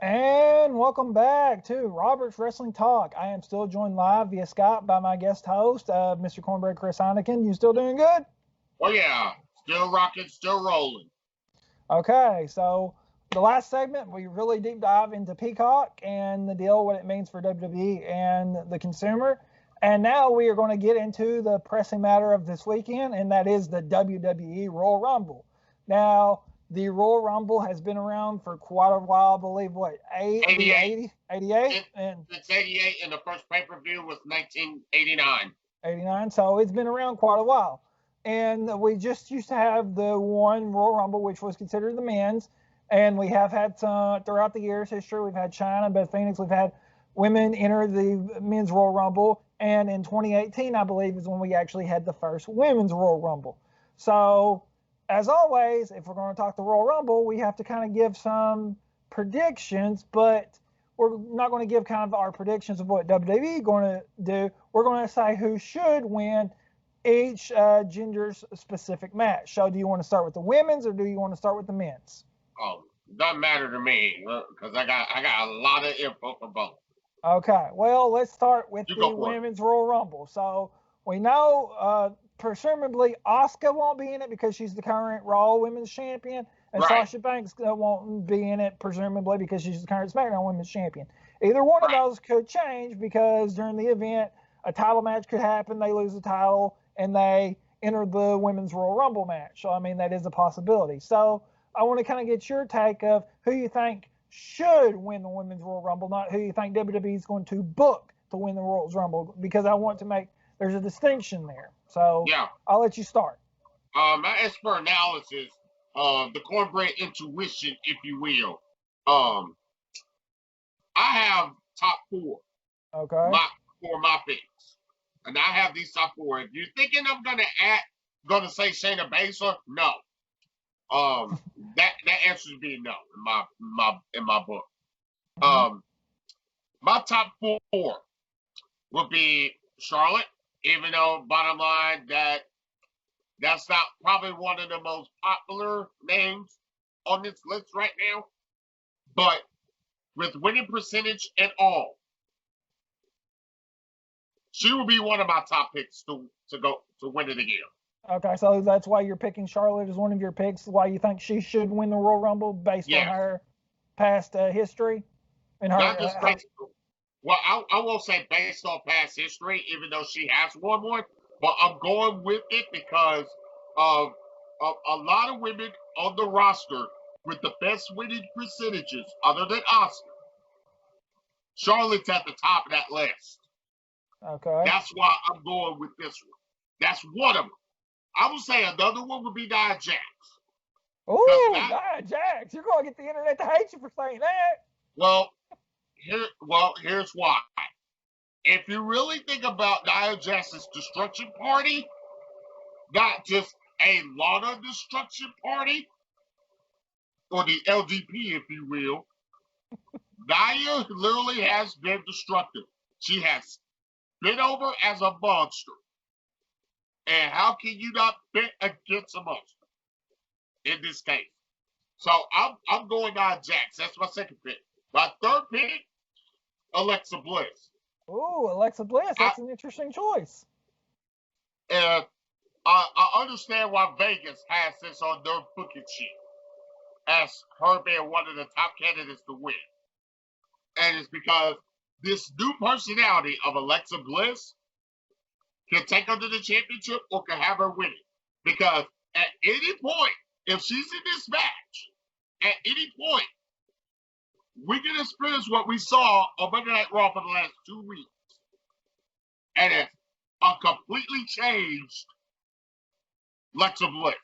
And welcome back to Robert's Wrestling Talk. I am still joined live via Skype by my guest host, Mr. Cornbread Chris Heineken. You still doing good? Well, yeah, still rocking, still rolling. Okay, so the last segment, we really deep dive into Peacock and the deal, what it means for WWE and the consumer. And now we are going to get into the pressing matter of this weekend, and that is the WWE Royal Rumble. Now, the Royal Rumble has been around for quite a while, I believe, what, 88. 88? And It's 88, and the first pay per view was 1989. 89. So it's been around quite a while. And we just used to have the one Royal Rumble, which was considered the men's. And we have had some throughout the years history. We've had China, Beth Phoenix. We've had women enter the men's Royal Rumble. And in 2018, I believe, is when we actually had the first women's Royal Rumble. So, as always, if we're going to talk the Royal Rumble, we have to kind of give some predictions, but we're not going to give kind of our predictions of what WWE is going to do. We're going to say who should win each gender's specific match. So, do you want to start with the women's or do you want to start with the men's? Oh, doesn't matter to me because I got a lot of info for both. Okay, well, let's start with You the go for it. women's Royal Rumble. So, we know presumably Asuka won't be in it because she's the current Raw Women's Champion, and Right. Sasha Banks won't be in it presumably because she's the current SmackDown Women's Champion. Either one of Right. those could change because during the event, a title match could happen, they lose the title, and they enter the Women's Royal Rumble match. So, I mean, that is a possibility. So, I want to kind of get your take of who you think should win the Women's Royal Rumble, not who you think WWE is going to book to win the Royal Rumble, because I want to make there's a distinction there. So Yeah. I'll let you start. As for analysis, the cornbread intuition, if you will, um, I have top four Okay. for my picks, and I have these top four. If you're thinking I'm gonna say Shayna Baszler, no. That answer would be no in my book. Um, my top four would be Charlotte, even though bottom line that's not probably one of the most popular names on this list right now. But with winning percentage and all, she will be one of my top picks to go to win it again. Okay, so that's why you're picking Charlotte as one of your picks. Why you think she should win the Royal Rumble based on Yes. her past history and her. Not just based. Well, I won't say based on past history, even though she has won one, but I'm going with it because of a lot of women on the roster with the best winning percentages, other than Oscar. Charlotte's at the top of that list. Okay. That's why I'm going with this one. That's one of them. I would say another one would be Nia Jax. Ooh, that- Nia Jax, you're going to get the internet to hate you for saying that. Well, here's why. If you really think about Nia Jax's destruction party, not just a Lana destruction party, or the LDP, if you will, Nia literally has been destructive. She has been over as a monster. And how can you not bet against a monster in this case? So I'm going Nia Jax. That's my second pick. My third pick, Alexa Bliss. Ooh, Alexa Bliss, that's an interesting choice. And I understand why Vegas has this on their booking sheet as her being one of the top candidates to win. And it's because this new personality of Alexa Bliss can take her to the championship or can have her win it. Because at any point, if she's in this match, at any point, we can experience what we saw on Monday Night Raw for the last 2 weeks. And it's a completely changed Alexa Bliss.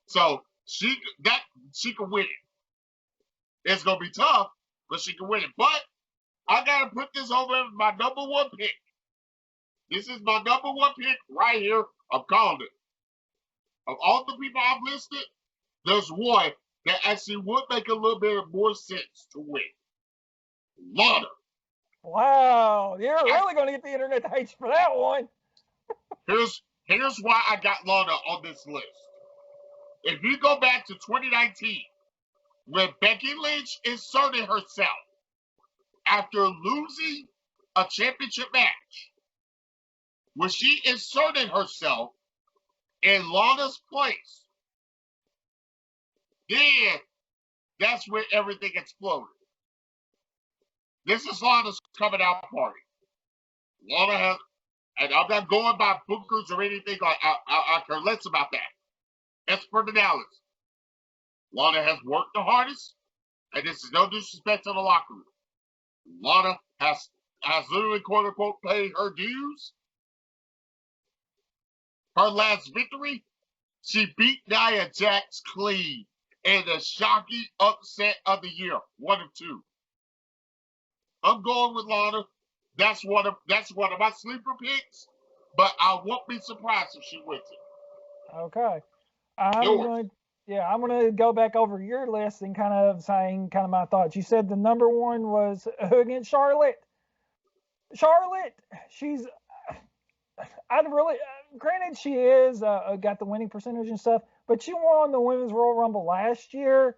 So she can win it. It's gonna be tough, but she can win it. But I gotta put this over as my number one pick. This is my number one pick right here. I'm calling it. Of all the people I've listed, there's one that actually would make a little bit more sense to win. Lana. Wow, you're really going to get the internet to hate you for that one. Here's why I got Lana on this list. If you go back to 2019, when Becky Lynch inserted herself after losing a championship match, when she inserted herself in Lana's place, then that's where everything exploded. This is Lana's coming out party. Lana has, and I'm not going by bookers or anything like I care less about that. Expert analysis. Lana has worked the hardest, and this is no disrespect to the locker room. Lana has literally quote unquote paid her dues. Her last victory, she beat Nia Jax clean in the shocking upset of the year, 1 of 2. I'm going with Lana. That's one of my sleeper picks, but I won't be surprised if she wins it. Okay. I'm going to go back over your list and kind of saying kind of my thoughts. You said the number one was who against Charlotte? Charlotte, she's, I'd really, granted she is got the winning percentage and stuff, but she won the Women's Royal Rumble last year.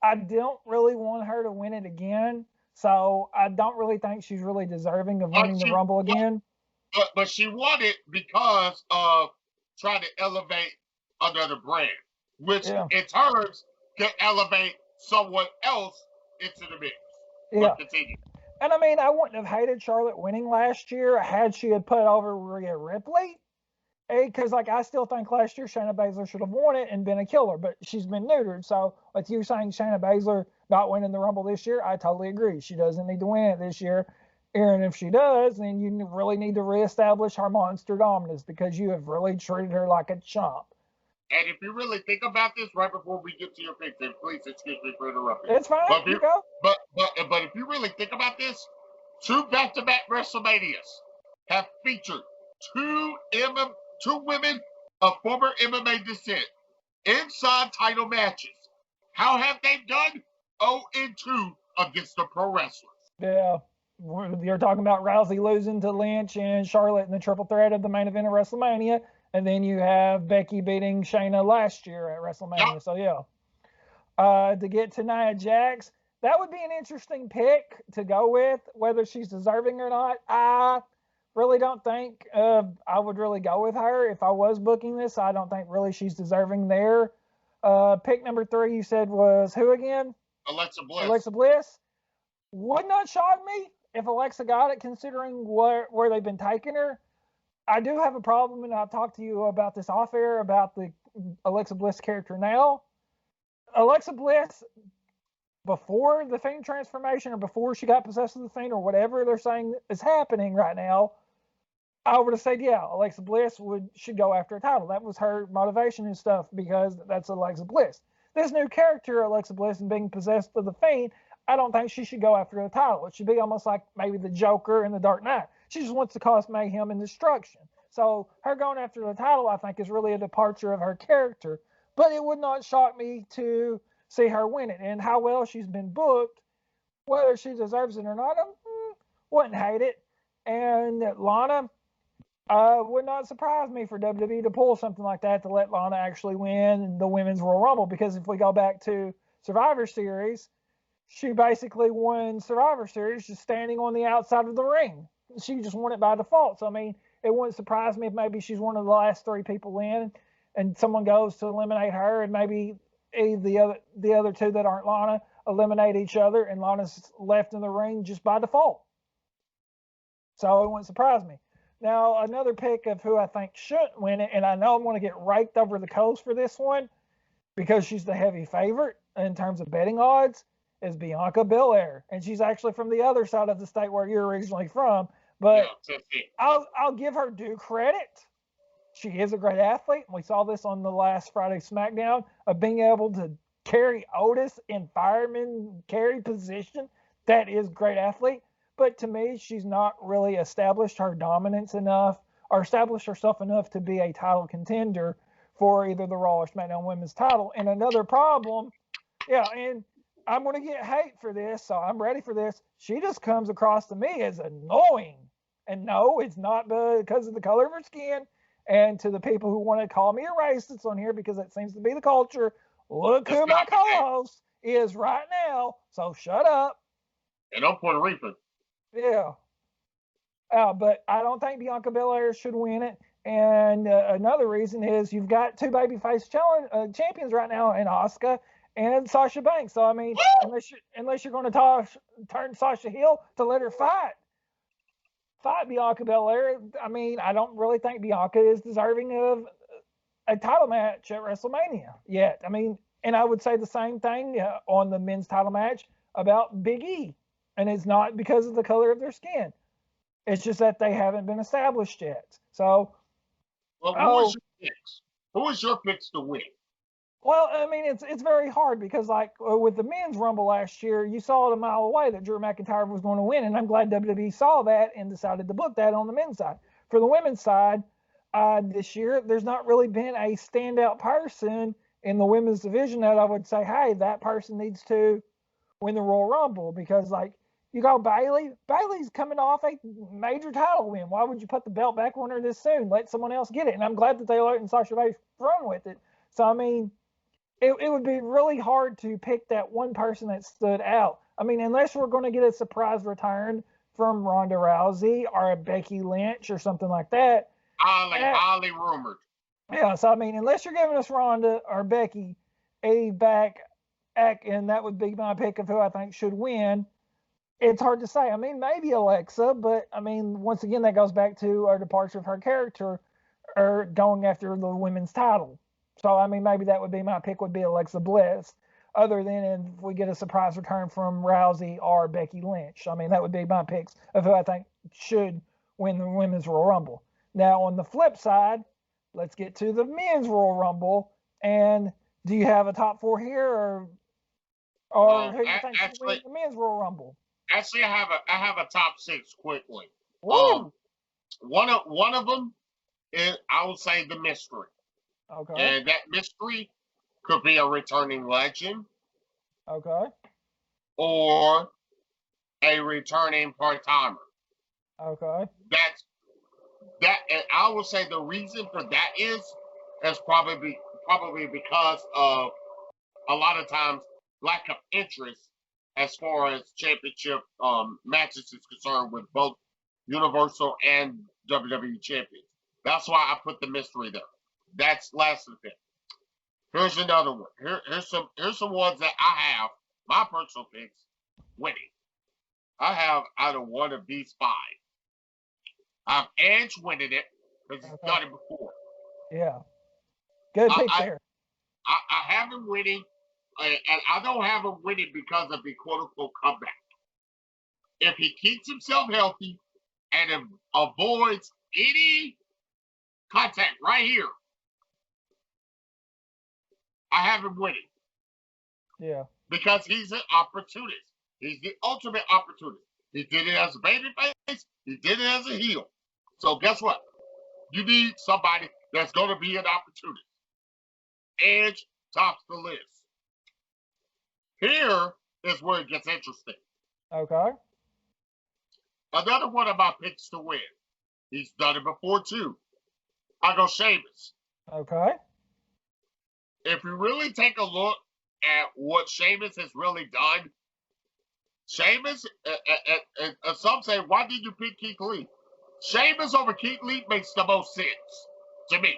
I don't really want her to win it again, so I don't really think she's really deserving of winning the Rumble again. But she won it because of trying to elevate another brand, which in turns can elevate someone else into the mix. Yeah. And I mean, I wouldn't have hated Charlotte winning last year had she had put over Rhea Ripley. Because, like, I still think last year Shayna Baszler should have won it and been a killer, but she's been neutered. So, with you saying Shayna Baszler not winning the Rumble this year, I totally agree. She doesn't need to win it this year. And if she does, then you really need to reestablish her monster dominance because you have really treated her like a chump. And if you really think about this, right before we get to your pick, then please excuse me for interrupting. It's fine. But you go. But if you really think about this, 2 back-to-back WrestleManias have featured two women of former MMA descent inside title matches. How have they done? 0-2 against the pro wrestlers. Yeah. You're talking about Rousey losing to Lynch and Charlotte in the triple threat of the main event of WrestleMania. And then you have Becky beating Shayna last year at WrestleMania. Yep. So, yeah. To get to Nia Jax, that would be an interesting pick to go with, whether she's deserving or not. I really don't think I would really go with her if I was booking this. I don't think really she's deserving there. Pick number 3 you said was who again? Alexa Bliss. Alexa Bliss. Would not shock me if Alexa got it, considering where they've been taking her. I do have a problem, and I'll talk to you about this off air about the Alexa Bliss character now. Alexa Bliss, before the Fiend transformation or before she got possessed with the Fiend or whatever they're saying is happening right now, I would have said, yeah, Alexa Bliss should go after a title. That was her motivation and stuff because that's Alexa Bliss. This new character, Alexa Bliss, and being possessed with the Fiend, I don't think she should go after the title. It should be almost like maybe the Joker in the Dark Knight. She just wants to cause mayhem and destruction. So her going after the title, I think, is really a departure of her character. But it would not shock me to see her win it. And how well she's been booked, whether she deserves it or not, I wouldn't hate it. And Lana, would not surprise me for WWE to pull something like that to let Lana actually win the Women's Royal Rumble. Because if we go back to Survivor Series, she basically won Survivor Series just standing on the outside of the ring. She just won it by default. So, I mean, it wouldn't surprise me if maybe she's one of the last 3 people in and someone goes to eliminate her and maybe the other 2 that aren't Lana eliminate each other and Lana's left in the ring just by default. So it wouldn't surprise me. Now, another pick of who I think shouldn't win it, and I know I'm going to get raked over the coals for this one because she's the heavy favorite in terms of betting odds, is Bianca Belair. And she's actually from the other side of the state where you're originally from. But I'll give her due credit. She is a great athlete. We saw this on the last Friday SmackDown of being able to carry Otis in fireman carry position. That is great athlete. But to me, she's not really established her dominance enough or established herself enough to be a title contender for either the Raw or SmackDown Women's title. And another problem, and I'm going to get hate for this, so I'm ready for this. She just comes across to me as annoying. And no, it's not because of the color of her skin. And to the people who want to call me a racist on here because that seems to be the culture, look who my co-host is right now. So shut up. And I'm Puerto Rican. Yeah. But I don't think Bianca Belair should win it. And another reason is you've got two babyface champions right now in Asuka and Sasha Banks. So I mean, unless you're going to turn Sasha heel to let her fight Bianca Belair, I mean, I don't really think Bianca is deserving of a title match at WrestleMania yet. I mean, and I would say the same thing on the men's title match about Big E, and it's not because of the color of their skin. It's just that they haven't been established yet. So, Well, who is your picks? Who is your picks to win? well, I mean, it's very hard because like with the men's Rumble last year, you saw it a mile away that Drew McIntyre was going to win, and I'm glad WWE saw that and decided to book that on the men's side. For the women's side, this year, there's not really been a standout person in the women's division that I would say, hey, that person needs to win the Royal Rumble because like you go Bailey. Bailey's coming off a major title win. Why would you put the belt back on her this soon? Let someone else get it. And I'm glad that they let Sasha Banks run with it. So I mean, it would be really hard to pick that one person that stood out. I mean, unless we're going to get a surprise return from Ronda Rousey or a Becky Lynch or something like that. Highly rumored. Yeah, so I mean, unless you're giving us Ronda or Becky a back, and that would be my pick of who I think should win. It's hard to say. I mean, maybe Alexa, but I mean, once again, that goes back to our departure of her character or going after the women's title. So, I mean, maybe that would be my pick would be Alexa Bliss, other than if we get a surprise return from Rousey or Becky Lynch. I mean, that would be my picks of who I think should win the Women's Royal Rumble. Now, on the flip side, let's get to the Men's Royal Rumble. And do you have a top four here, or who do you think should win the Men's Royal Rumble? Actually, I have a top six quickly. Woo! One of them is, I would say, the mystery. Okay. And that mystery could be a returning legend. Okay. Or a returning part timer. Okay. And I would say the reason for that is probably because of a lot of times lack of interest as far as championship matches is concerned with both Universal and WWE champions. That's why I put the mystery there. That's last of it. Here's another one. Here's some ones that I have my personal picks winning. I have out of one of these five. I have Edge winning it because he's done it before. Yeah. Good pick there. I have him winning, and I don't have him winning because of the quote-unquote comeback. If he keeps himself healthy and avoids any contact right here, I have him winning. Yeah. Because he's an opportunist. He's the ultimate opportunist. He did it as a babyface. He did it as a heel. So guess what? You need somebody that's going to be an opportunist. Edge tops the list. Here is where it gets interesting. Okay. Another one of my picks to win. He's done it before too. I go Sheamus. Okay. If you really take a look at what Sheamus has really done, Sheamus, some say, why did you pick Keith Lee? Sheamus over Keith Lee makes the most sense to me.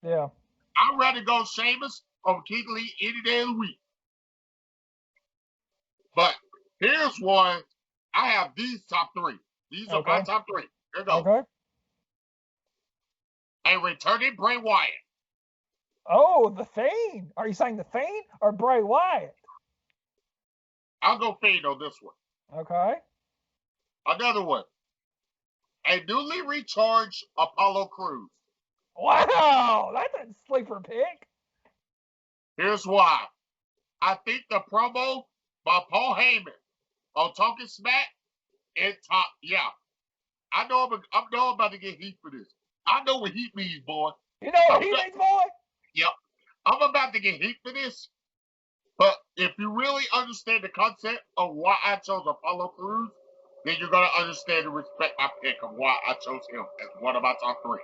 Yeah. I'd rather go Sheamus over Keith Lee any day of the week. But here's one. I have these top three. These are my top three. Here goes. Okay. A returning Bray Wyatt. Oh, the Fiend. Are you saying the Fiend or Bray Wyatt? I'll go Fiend on this one. Okay. Another one. A newly recharged Apollo Crews. Wow, that's a sleeper pick. Here's why. I think the promo by Paul Heyman on Talking Smack in top. Yeah, I know I'm about to get heat for this. I know what heat means, boy. You know what heat means, boy? Yep. I'm about to get heat for this. But if you really understand the concept of why I chose Apollo Crews, then you're going to understand and respect my pick of why I chose him as one of my top three.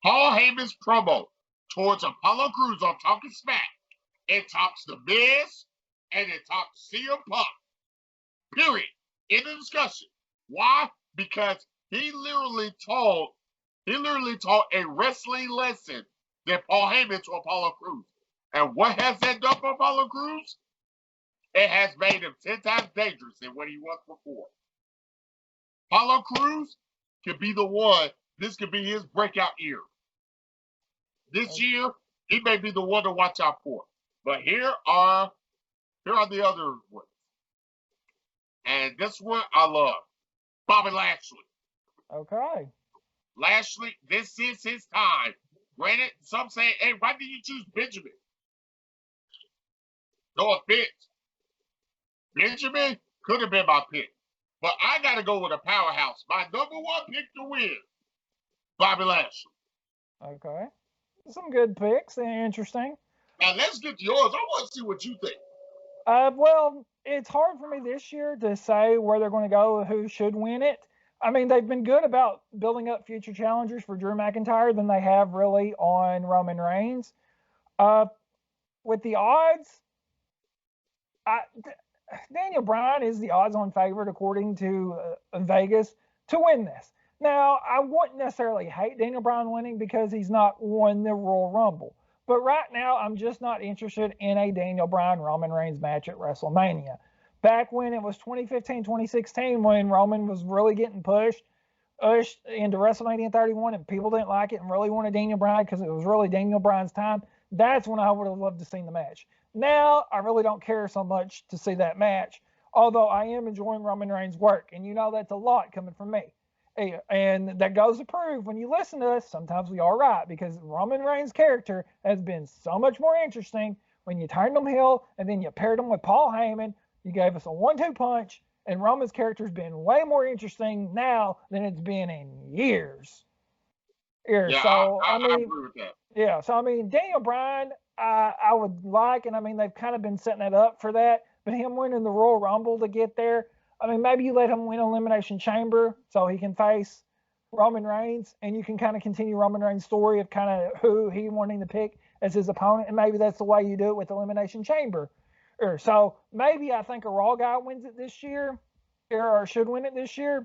Paul Heyman's promo towards Apollo Crews on Talking Smack It talks The Miz, and it talks CM Punk. Period. In the discussion. Why? Because he literally taught a wrestling lesson that Paul Heyman to Apollo Crews. And what has that done for Apollo Crews? It has made him 10 times dangerous than what he was before. Apollo Crews could be the one. This could be his breakout year. This year, he may be the one to watch out for. But here are the other ones. And this one I love. Bobby Lashley. Okay. Lashley, this is his time. Granted, some say, hey, why did you choose Benjamin? No offense. Benjamin could have been my pick. But I got to go with a powerhouse. My number one pick to win, Bobby Lashley. Okay. Some good picks. Interesting. Now, let's get to yours. I want to see what you think. Well, it's hard for me this year to say where they're going to go, who should win it. I mean, they've been good about building up future challengers for Drew McIntyre than they have really on Roman Reigns. With the odds, Daniel Bryan is the odds-on favorite according to Vegas to win this. Now, I wouldn't necessarily hate Daniel Bryan winning because he's not won the Royal Rumble. But right now, I'm just not interested in a Daniel Bryan Roman Reigns match at WrestleMania. Back when it was 2015, 2016, when Roman was really getting pushed into WrestleMania 31 and people didn't like it and really wanted Daniel Bryan because it was really Daniel Bryan's time, that's when I would have loved to see the match. Now, I really don't care so much to see that match, although I am enjoying Roman Reigns' work, and you know that's a lot coming from me. And that goes to prove when you listen to us, sometimes we are right, because Roman Reigns' character has been so much more interesting when you turned him heel and then you paired him with Paul Heyman. You gave us a 1-2 punch, and Roman's character's been way more interesting now than it's been in years. Yeah, so I mean, agree with that. Yeah, so I mean, Daniel Bryan, I would like, and I mean, they've kind of been setting it up for that. But him winning the Royal Rumble to get there, I mean, maybe you let him win Elimination Chamber so he can face Roman Reigns, and you can kind of continue Roman Reigns' story of kind of who he wanting to pick as his opponent, and maybe that's the way you do it with Elimination Chamber. So maybe I think a Raw guy wins it this year, or should win it this year,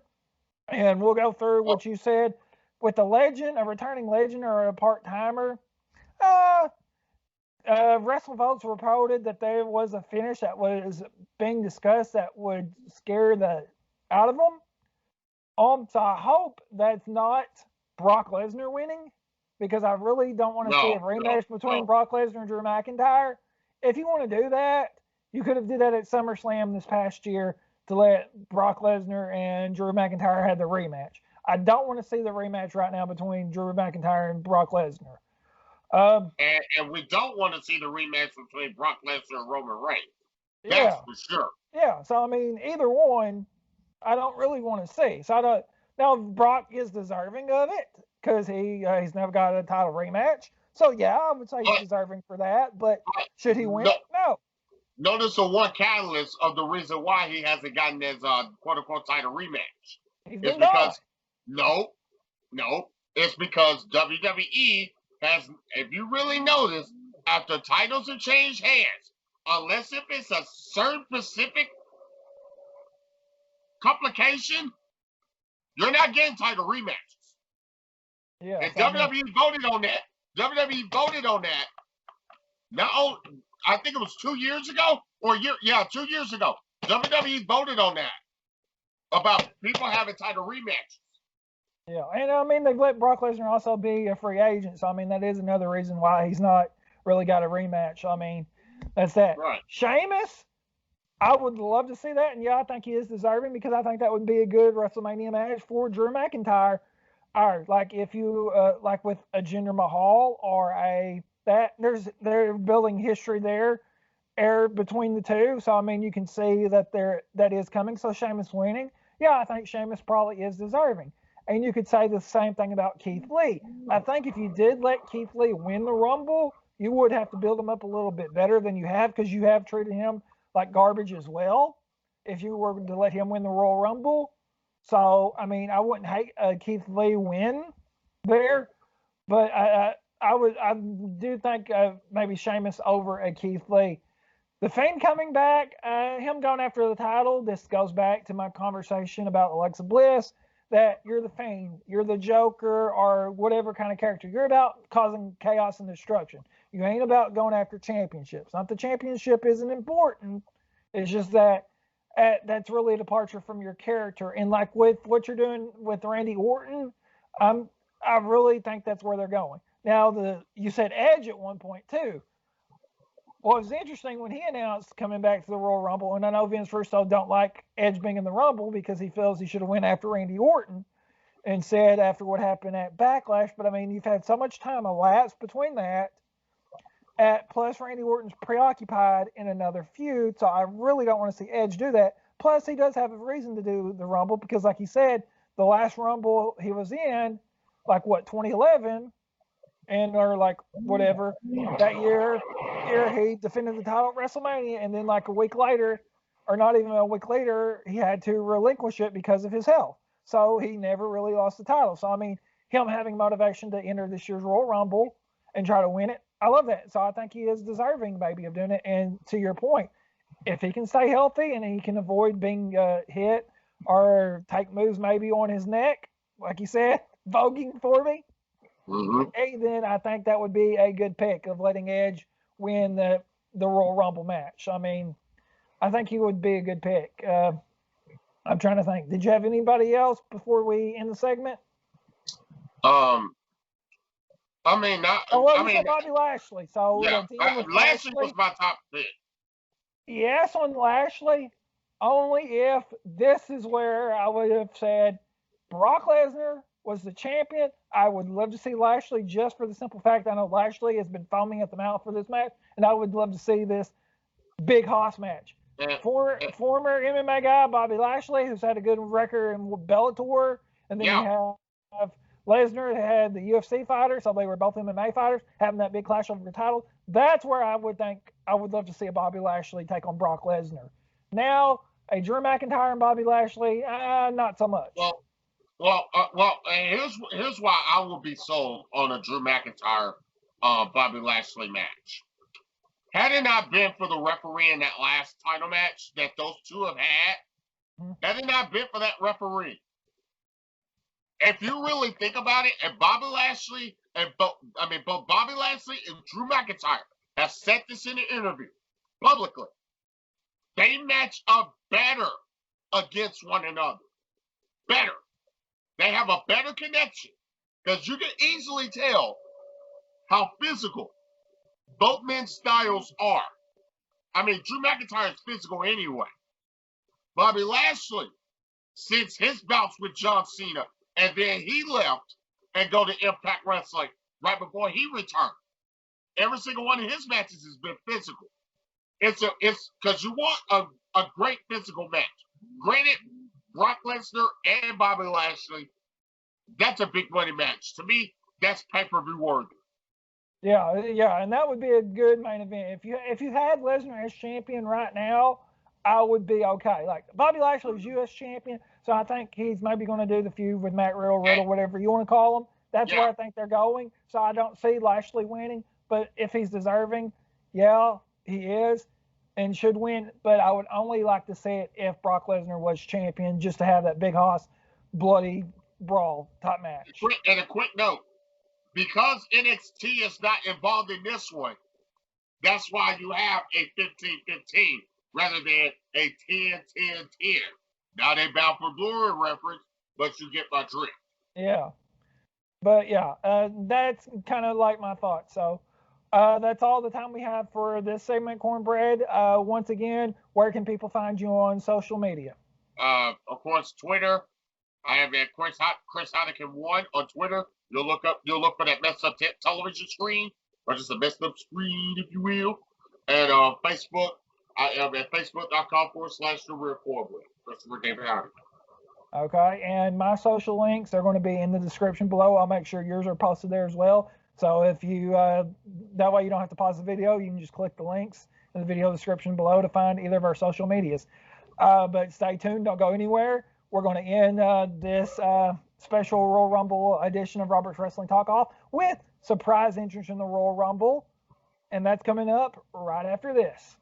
and we'll go through what you said with a legend, a returning legend, or a part timer. WrestleVotes reported that there was a finish that was being discussed that would scare the out of them. So I hope that's not Brock Lesnar winning, because I really don't want to see a rematch between Brock Lesnar and Drew McIntyre. If you want to do that, you could have did that at SummerSlam this past year to let Brock Lesnar and Drew McIntyre have the rematch. I don't want to see the rematch right now between Drew McIntyre and Brock Lesnar. And we don't want to see the rematch between Brock Lesnar and Roman Reigns. That's for sure. Yeah, so I mean, either one, I don't really want to see. So I don't. Now Brock is deserving of it because he's never got a title rematch. So yeah, I would say he's deserving for that. But should he win? No. Notice the one catalyst of the reason why he hasn't gotten his quote unquote title rematch. It's because no, it's because WWE has, if you really notice, after titles have changed hands, unless if it's a certain specific complication, you're not getting title rematches. Yeah. And WWE voted on that. WWE voted on that. Now, I think it was 2 years ago, 2 years ago. WWE voted on that about people having title rematches. Yeah, and I mean, they've let Brock Lesnar also be a free agent, so I mean, that is another reason why he's not really got a rematch. I mean, that's that. Right. Sheamus, I would love to see that, and yeah, I think he is deserving, because I think that would be a good WrestleMania match for Drew McIntyre. Or like if you like with a Jinder Mahal or they're building history there between the two, so I mean, you can see that is coming. So Sheamus winning, yeah, I think Sheamus probably is deserving. And you could say the same thing about Keith Lee. I think if you did let Keith Lee win the Rumble, you would have to build him up a little bit better than you have, because you have treated him like garbage as well if you were to let him win the Royal Rumble. So, I mean, I wouldn't hate Keith Lee win there, but I do think maybe Sheamus over a Keith Lee. The Fiend coming back, him going after the title. This goes back to my conversation about Alexa Bliss. That you're the Fiend, you're the Joker, or whatever kind of character. You're about causing chaos and destruction. You ain't about going after championships. Not the championship isn't important. It's just that that's really a departure from your character. And like with what you're doing with Randy Orton, I really think that's where they're going. Now, you said Edge at one point too. Well, it was interesting when he announced coming back to the Royal Rumble, and I know Vince Russo don't like Edge being in the Rumble because he feels he should have went after Randy Orton and said after what happened at Backlash. But I mean, you've had so much time elapsed between that. Plus, Randy Orton's preoccupied in another feud, so I really don't want to see Edge do that. Plus, he does have a reason to do the Rumble because, like he said, the last Rumble he was in, like what 2011, and or like whatever that year he defended the title at WrestleMania, and then like a week later, or not even a week later, he had to relinquish it because of his health. So he never really lost the title. So I mean, him having motivation to enter this year's Royal Rumble and try to win it, I love that. So I think he is deserving, maybe, of doing it. And to your point, if he can stay healthy and he can avoid being hit or take moves maybe on his neck, like you said, voguing for me, hey, then I think that would be a good pick of letting Edge win the Royal Rumble match. I mean, I think he would be a good pick. I'm trying to think. Did you have anybody else before we end the segment? I mean, Bobby Lashley. So yeah, Lashley was my top pick. Yes, on Lashley, only if this is where I would have said Brock Lesnar was the champion. I would love to see Lashley just for the simple fact I know Lashley has been foaming at the mouth for this match, and I would love to see this big Hoss match. Former MMA guy Bobby Lashley, who's had a good record in Bellator, and then you have Lesnar, who had the UFC fighter, so they were both MMA fighters, having that big clash over the title. That's where I would love to see a Bobby Lashley take on Brock Lesnar. Now, a Drew McIntyre and Bobby Lashley, not so much. Well, here's why I will be sold on a Drew McIntyre Bobby Lashley match. Had it not been for the referee in that last title match that those two have had it not been for that referee, if you really think about it, and Bobby Lashley and both Bobby Lashley and Drew McIntyre have said this in an interview publicly, they match up better against one another. Better. They have a better connection because you can easily tell how physical both men's styles are. I mean, Drew McIntyre is physical anyway. Bobby Lashley, since his bouts with John Cena, and then he left and go to Impact Wrestling right before he returned. Every single one of his matches has been physical. It's because you want a great physical match. Granted, Brock Lesnar and Bobby Lashley, that's a big money match. To me, that's pay-per-view worthy. Yeah, and that would be a good main event. If you had Lesnar as champion right now, I would be okay. Like Bobby Lashley's U.S. champion, so I think he's maybe going to do the feud with Matt Riddle, whatever you want to call him. That's where I think they're going. So I don't see Lashley winning, but if he's deserving, yeah, he is and should win. But I would only like to see it if Brock Lesnar was champion, just to have that big hoss, bloody brawl type match. And a quick note, because NXT is not involved in this one, that's why you have a 15-15 rather than a 10-10-10. Now they bound for glory reference, but you get my drift. Yeah. But yeah, that's kind of like my thoughts. So that's all the time we have for this segment, Cornbread. Once again, where can people find you on social media? Of course, Twitter. I am at Chris Heineken 1 on Twitter. You'll look for that messed up television screen, or just a messed up screen, if you will. And Facebook, I am at facebook.com/TheRealCornbread. Christopher David Howard. Okay, and my social links are going to be in the description below. I'll make sure yours are posted there as well. So if you, that way you don't have to pause the video. You can just click the links in the video description below to find either of our social medias. But stay tuned. Don't go anywhere. We're going to end this special Royal Rumble edition of Robert's Wrestling Talk Off with surprise entrance in the Royal Rumble. And that's coming up right after this.